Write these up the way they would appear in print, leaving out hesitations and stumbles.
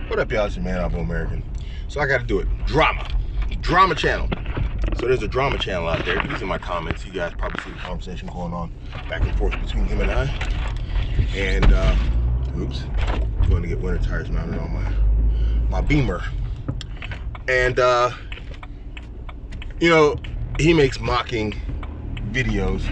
What up, y'all? It's your man, Abuamerican. So I got to do it. Drama channel. So there's a drama channel out there. These are my comments. You guys probably see the conversation going on back and forth between him and I. And, oops, I'm going to get winter tires mounted on my Beamer. And, you know, he makes mocking videos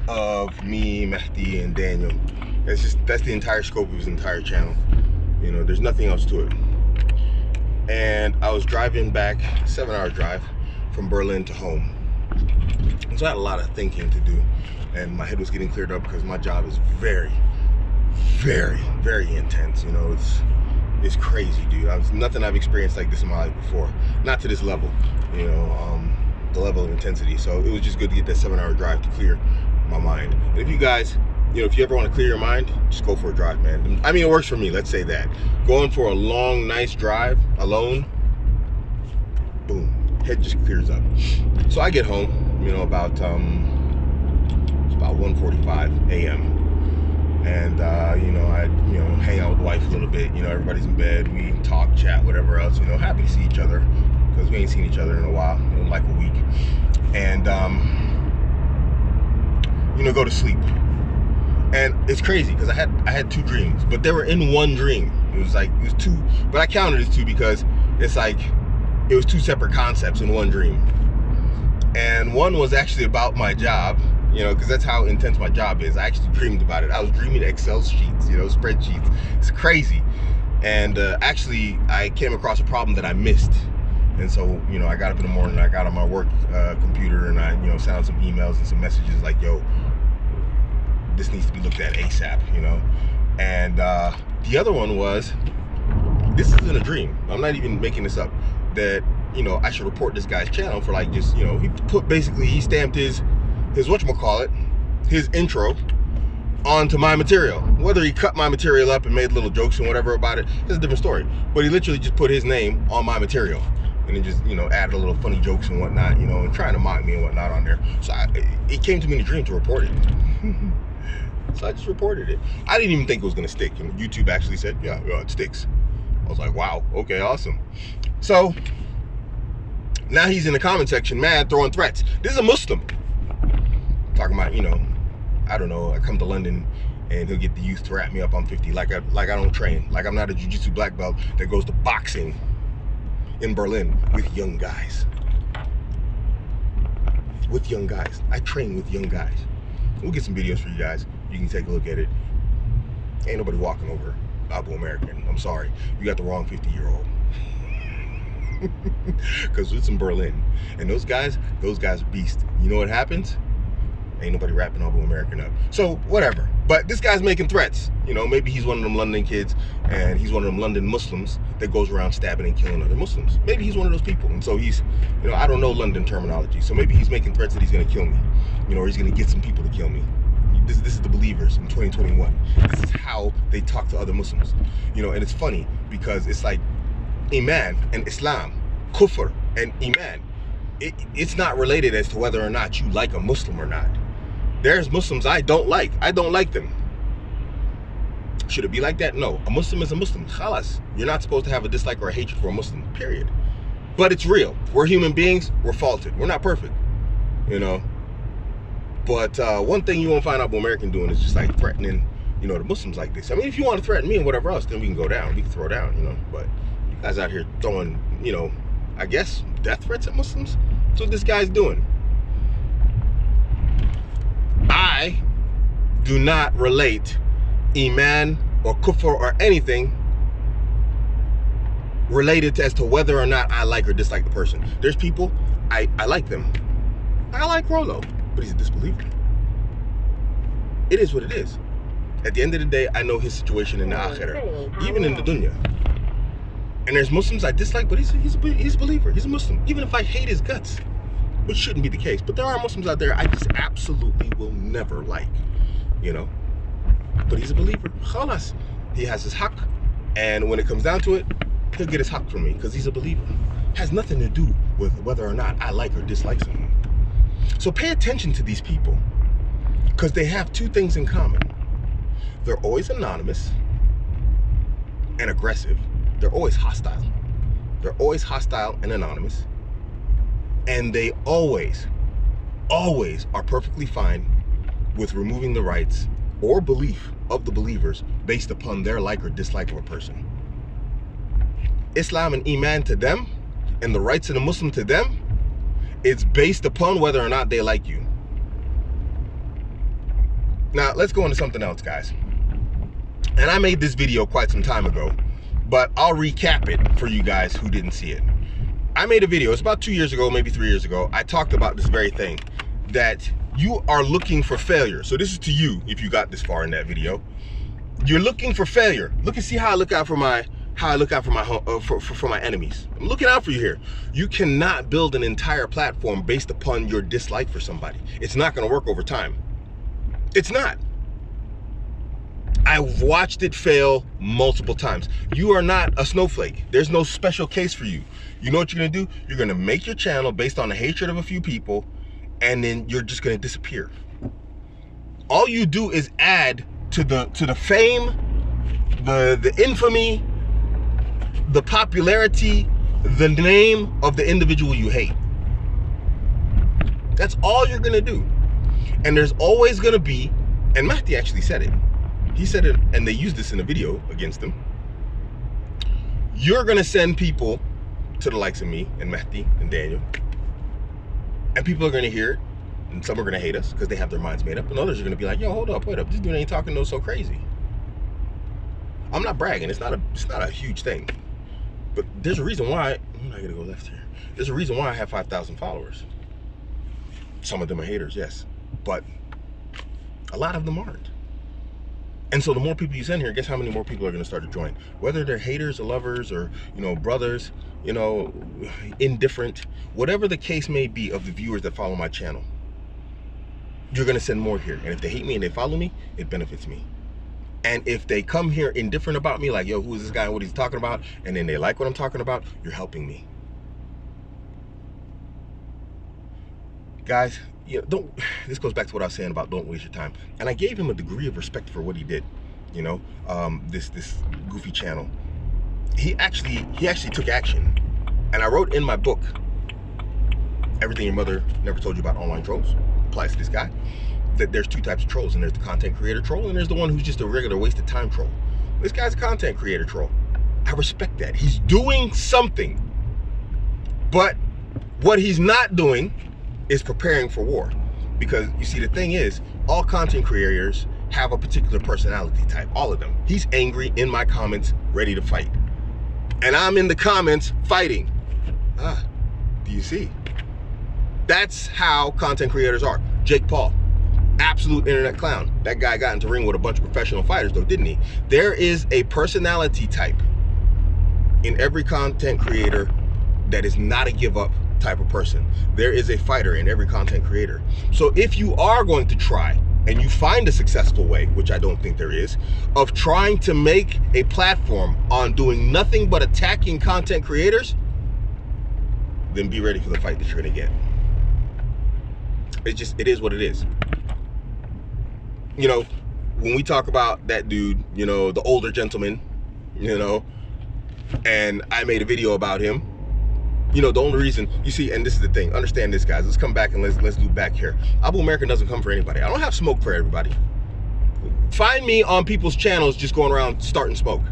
of me, Mehdi, and Daniel. That's the entire scope of his entire channel. You know, there's nothing else to it. And I was driving back, 7-hour drive from Berlin to home. And so I had a lot of thinking to do, and my head was getting cleared up because my job is very, very, very intense. You know, it's crazy, dude. Nothing I've experienced like this in my life before. Not to this level, you know, the level of intensity. So it was just good to get that 7-hour drive to clear my mind. And if you guys, you know, if you ever want to clear your mind, just go for a drive, man. I mean, it works for me, let's say that. Going for a long, nice drive alone, boom, head just clears up. So I get home, you know, about it's about 1:45 a.m. And you know, I hang out with the wife a little bit. You know, everybody's in bed. We talk, chat, whatever else. You know, happy to see each other because we ain't seen each other in a while, you know, like a week. And you know, go to sleep. And it's crazy because I had two dreams, but they were in one dream. It was two, but I counted as two because it's like it was two separate concepts in one dream. And one was actually about my job, you know, because that's how intense my job is. I actually dreamed about it. I was dreaming Excel sheets, you know, spreadsheets. It's crazy. And actually, I came across a problem that I missed. And so, you know, I got up in the morning, I got on my work computer, and I, you know, sent out some emails and some messages like, yo, this needs to be looked at ASAP, you know. And the other one was, this isn't a dream, I'm not even making this up, that, you know, I should report this guy's channel for like just, you know, he stamped his whatchamacallit, his intro onto my material. Whether he cut my material up and made little jokes and whatever about it, is a different story. But he literally just put his name on my material and then just, you know, added a little funny jokes and whatnot, you know, and trying to mock me and whatnot on there. So it came to me in a dream to report it. So I just reported it. I didn't even think it was gonna stick. And YouTube actually said, yeah, it sticks. I was like, wow, okay, awesome. So now he's in the comment section, mad, throwing threats. This is a Muslim. Talking about, you know, I don't know, I come to London and he'll get the youth to wrap me up. I'm 50, like I don't train. Like I'm not a jiu-jitsu black belt that goes to boxing in Berlin with young guys. With young guys. I train with young guys. We'll get some videos for you guys. You can take a look at it. Ain't nobody walking over Abuamerican. I'm sorry. You got the wrong 50-year-old. Because it's in Berlin. And those guys are beasts. You know what happens? Ain't nobody wrapping Abuamerican up. So, whatever. But this guy's making threats. You know, maybe he's one of them London kids, and he's one of them London Muslims that goes around stabbing and killing other Muslims. Maybe he's one of those people. And so he's, you know, I don't know London terminology. So maybe he's making threats that he's going to kill me. You know, or he's going to get some people to kill me. This is the believers in 2021. This is how they talk to other Muslims. You know, and it's funny because it's like Iman and Islam, Kufr and Iman. It's not related as to whether or not you like a Muslim or not. There's Muslims I don't like. I don't like them. Should it be like that? No. A Muslim is a Muslim. Khalas. You're not supposed to have a dislike or a hatred for a Muslim, period. But it's real. We're human beings. We're faulted. We're not perfect. You know? But one thing you won't find Abuamerican doing is just like threatening, you know, the Muslims like this. I mean, if you want to threaten me and whatever else, then we can go down. We can throw down, you know. But you guys out here throwing, you know, I guess death threats at Muslims. That's what this guy's doing. I do not relate Iman or Kufr or anything related to as to whether or not I like or dislike the person. There's people, I like them. I like Rollo, but he's a disbeliever. It is what it is. At the end of the day, I know his situation in the Akhirah, even in the Dunya. And there's Muslims I dislike, but he's a believer. He's a Muslim. Even if I hate his guts, which shouldn't be the case. But there are Muslims out there I just absolutely will never like, you know. But he's a believer. Khalas. He has his haqq, and when it comes down to it, he'll get his haqq from me because he's a believer. It has nothing to do with whether or not I like or dislike someone. So pay attention to these people because they have two things in common. They're always anonymous and aggressive, They're always hostile. They're always hostile and anonymous. And they always are perfectly fine with removing the rights or belief of the believers based upon their like or dislike of a person. Islam and Iman to them, and the rights of the Muslim to them, it's based upon whether or not they like you. Now, let's go into something else, guys. And I made this video quite some time ago, but I'll recap it for you guys who didn't see it. I made a video, it's about 2 years ago, maybe 3 years ago. I talked about this very thing, that you are looking for failure. So this is to you, if you got this far in that video. You're looking for failure. Look and see how I look out for my for my enemies. I'm looking out for you here. You cannot build an entire platform based upon your dislike for somebody. It's not going to work over time. It's not. I've watched it fail multiple times. You are not a snowflake. There's no special case for you. You know what you're going to do? You're going to make your channel based on the hatred of a few people, and then you're just going to disappear. All you do is add to the fame, the infamy, the popularity, the name of the individual you hate. That's all you're going to do. And there's always going to be, and Mahdi actually said it. He said it, and they used this in a video against him. You're going to send people to the likes of me and Mahdi and Daniel, and people are going to hear it, and some are going to hate us because they have their minds made up, and others are going to be like, yo, hold up, wait up, this dude ain't talking no so crazy. I'm not bragging. It's not a huge thing. But there's a reason why, I'm not going to go left here. There's a reason why I have 5,000 followers. Some of them are haters, yes, but a lot of them aren't. And so the more people you send here, guess how many more people are going to start to join? Whether they're haters or lovers or, you know, brothers, you know, indifferent, whatever the case may be of the viewers that follow my channel, you're going to send more here. And if they hate me and they follow me, it benefits me. And if they come here indifferent about me, like, yo, who is this guy and what he's talking about, and then they like what I'm talking about, you're helping me. Guys, you know, this goes back to what I was saying about don't waste your time. And I gave him a degree of respect for what he did, you know, this goofy channel. He actually took action. And I wrote in my book, Everything Your Mother Never Told You About Online Trolls, applies to this guy, that there's two types of trolls, and there's the content creator troll, and there's the one who's just a regular waste of time troll. This guy's a content creator troll. I respect that. He's doing something. But what he's not doing is preparing for war. Because you see, the thing is, all content creators have a particular personality type, all of them. He's angry in my comments, ready to fight. And I'm in the comments fighting. Do you see? That's how content creators are. Jake Paul, absolute internet clown. That guy got into ring with a bunch of professional fighters though, didn't he? There is a personality type in every content creator that is not a give up type of person. There is a fighter in every content creator. So if you are going to try and you find a successful way, which I don't think there is, of trying to make a platform on doing nothing but attacking content creators, then be ready for the fight that you're gonna get. It is what it is. You know, when we talk about that dude, you know, the older gentleman, you know, and I made a video about him, you know, the only reason, you see, and this is the thing, understand this, guys. Let's come back and let's do back here. Abuamerican doesn't come for anybody. I don't have smoke for everybody. Find me on people's channels just going around starting smoke.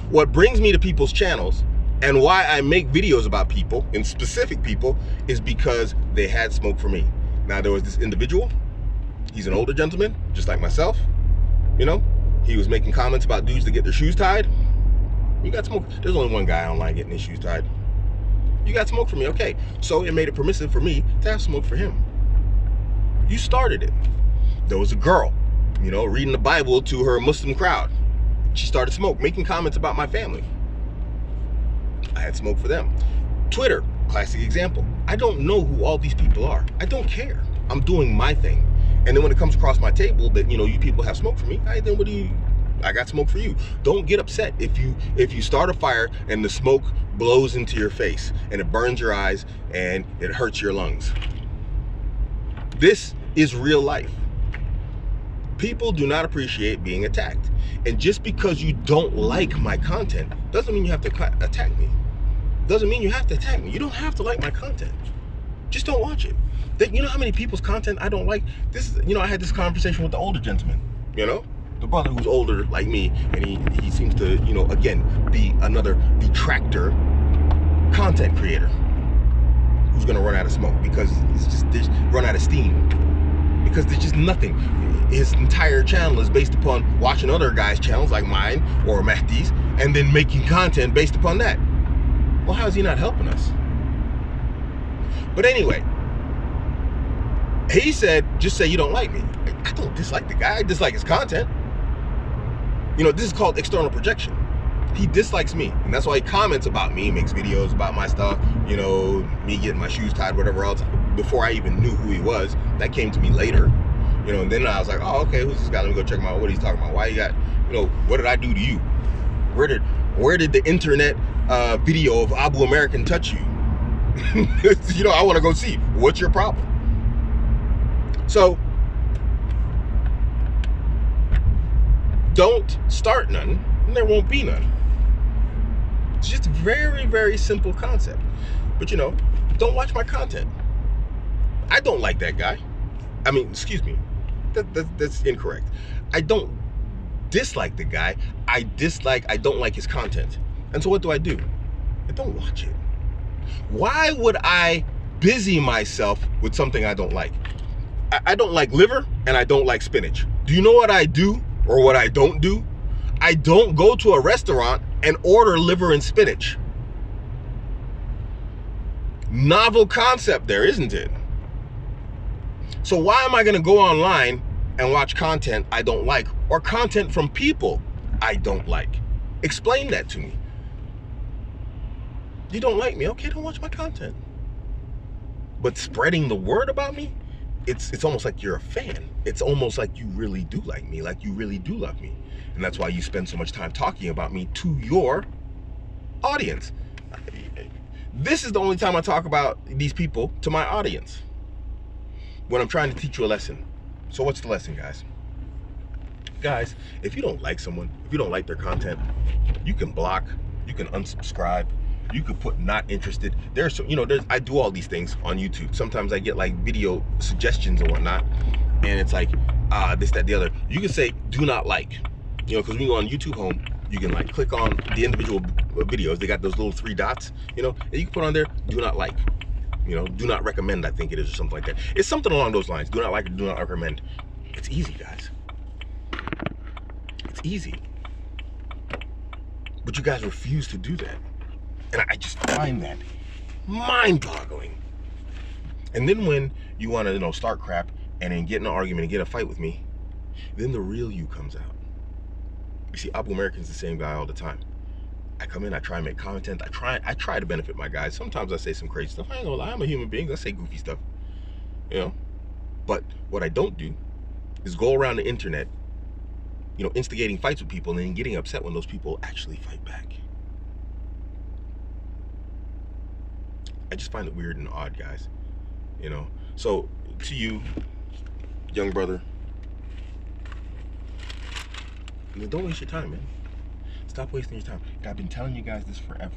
What brings me to people's channels and why I make videos about people, and specific people, is because they had smoke for me. Now, there was this individual. He's an older gentleman, just like myself. You know, he was making comments about dudes that get their shoes tied. You got smoke. There's only one guy online getting his shoes tied. You got smoke for me, okay. So it made it permissive for me to have smoke for him. You started it. There was a girl, you know, reading the Bible to her Muslim crowd. She started smoke, making comments about my family. I had smoke for them. Twitter, classic example. I don't know who all these people are. I don't care. I'm doing my thing. And then when it comes across my table that, you know, you people have smoke for me, then what do you, I got smoke for you. Don't get upset if you start a fire and the smoke blows into your face and it burns your eyes and it hurts your lungs. This is real life. People do not appreciate being attacked. And just because you don't like my content doesn't mean you have to attack me. Doesn't mean you have to attack me. You don't have to like my content. Just don't watch it. You know how many people's content I don't like? This is, I had this conversation with the older gentleman, the brother who's older like me, and he seems to, again, be another detractor content creator who's gonna run out of smoke because there's run out of steam. Because there's just nothing. His entire channel is based upon watching other guys' channels like mine or Mahdi's and then making content based upon that. Well, how is he not helping us? But anyway, he said, just say you don't like me. I don't dislike the guy. I dislike his content. This is called external projection. He dislikes me, and that's why he comments about me, makes videos about my stuff, me getting my shoes tied, whatever else, before I even knew who he was. That came to me later, and then I was like, oh, okay, who's this guy? Let me go check him out, what he's talking about. Why you got, what did I do to you? Where did the internet video of Abuamerican touch you? I want to go see, what's your problem? So, don't start none, and there won't be none. It's just a very, very simple concept. But don't watch my content. I don't like that guy. I mean, excuse me. That's incorrect. I don't dislike the guy. I don't like his content. And so what do? I don't watch it. Why would I busy myself with something I don't like? I don't like liver and I don't like spinach. Do you know what I do or what I don't do? I don't go to a restaurant and order liver and spinach. Novel concept there, isn't it? So why am I going to go online and watch content I don't like or content from people I don't like? Explain that to me. You don't like me? Okay, don't watch my content. But spreading the word about me, it's almost like you're a fan. It's almost like you really do like me, like you really do love me. And that's why you spend so much time talking about me to your audience. This is the only time I talk about these people to my audience, when I'm trying to teach you a lesson. So what's the lesson, guys? Guys, if you don't like someone, if you don't like their content, you can block, you can unsubscribe, you could put not interested. I do all these things on YouTube. Sometimes I get like video suggestions and whatnot, and it's like this, that, the other. You can say do not like, because when you go on YouTube home, you can like click on the individual videos. They got those little 3 dots, and you can put on there do not like, do not recommend, I think it is, or something like that. It's something along those lines. Do not like or do not recommend. It's easy, guys. It's easy. But you guys refuse to do that. And I just find that mind-boggling. And then when you want to, start crap and then get in an argument and get a fight with me, then the real you comes out. You see, Abuamerican's the same guy all the time. I come in, I try and make content, I try to benefit my guys. Sometimes I say some crazy stuff. I ain't gonna lie, I'm a human being. I say goofy stuff, But what I don't do is go around the internet, instigating fights with people and then getting upset when those people actually fight back. I just find it weird and odd, guys. So to you, young brother, don't waste your time, man. Stop wasting your time. I've been telling you guys this forever,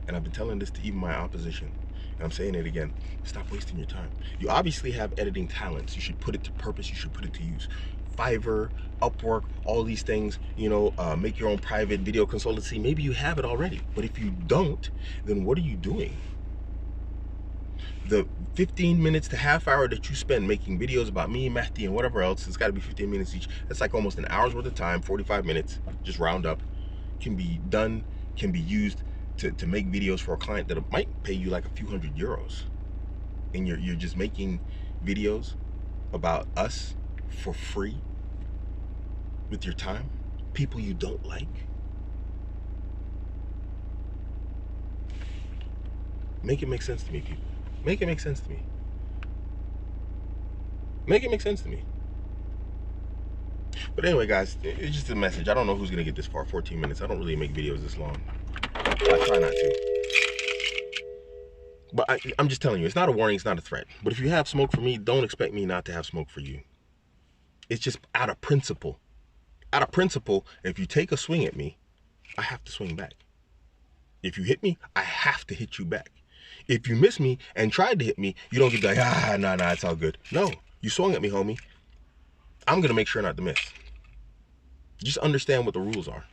and I've been telling this to even my opposition, and I'm saying it again. Stop wasting your time. You obviously have editing talents. You should put it to purpose. You should put it to use. Fiverr, Upwork, all these things, make your own private video consultancy. Maybe you have it already, but if you don't, then what are you doing? The 15 minutes to half hour that you spend making videos about me, Mahdi, and whatever else, it's got to be 15 minutes each. That's like almost an hour's worth of time, 45 minutes, just round up, can be done, can be used to make videos for a client that might pay you like a few €100. And you're just making videos about us for free with your time, people you don't like. Make it make sense to me, people. Make it make sense to me. Make it make sense to me. But anyway, guys, it's just a message. I don't know who's going to get this far, 14 minutes. I don't really make videos this long. I try not to. But I'm just telling you, it's not a warning, it's not a threat. But if you have smoke for me, don't expect me not to have smoke for you. It's just out of principle. Out of principle, if you take a swing at me, I have to swing back. If you hit me, I have to hit you back. If you miss me and tried to hit me, you don't get like, nah, it's all good. No, you swung at me, homie. I'm going to make sure not to miss. Just understand what the rules are.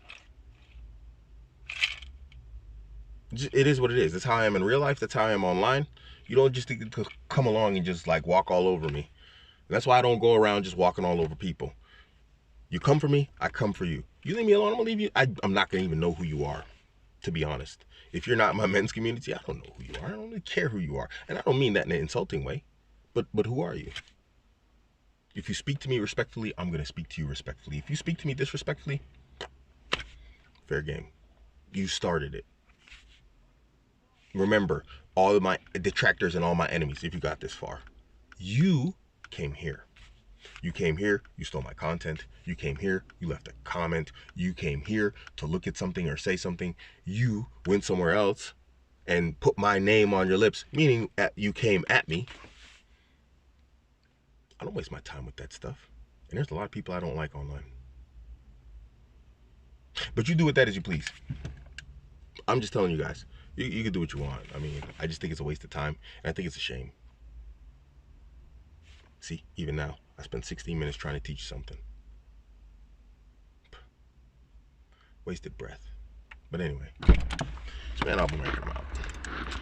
It is what it is. That's how I am in real life. That's how I am online. You don't just think to come along and just like walk all over me. That's why I don't go around just walking all over people. You come for me, I come for you. You leave me alone, I'm gonna leave you. I'm not gonna even know who you are, to be honest. If you're not in my men's community, I don't know who you are. I don't really care who you are. And I don't mean that in an insulting way. But who are you? If you speak to me respectfully, I'm gonna speak to you respectfully. If you speak to me disrespectfully, fair game. You started it. Remember, all of my detractors and all my enemies, if you got this far, you came here. You came here, you stole my content. You came here, you left a comment. You came here to look at something or say something. You went somewhere else and put my name on your lips, meaning you came at me. I don't waste my time with that stuff. And there's a lot of people I don't like online. But you do with that as you please. I'm just telling you guys, you can do what you want. I mean, I just think it's a waste of time, and I think it's a shame. See, even now, I spent 16 minutes trying to teach you something. Wasted breath. But anyway, it's man, Abuamerican out.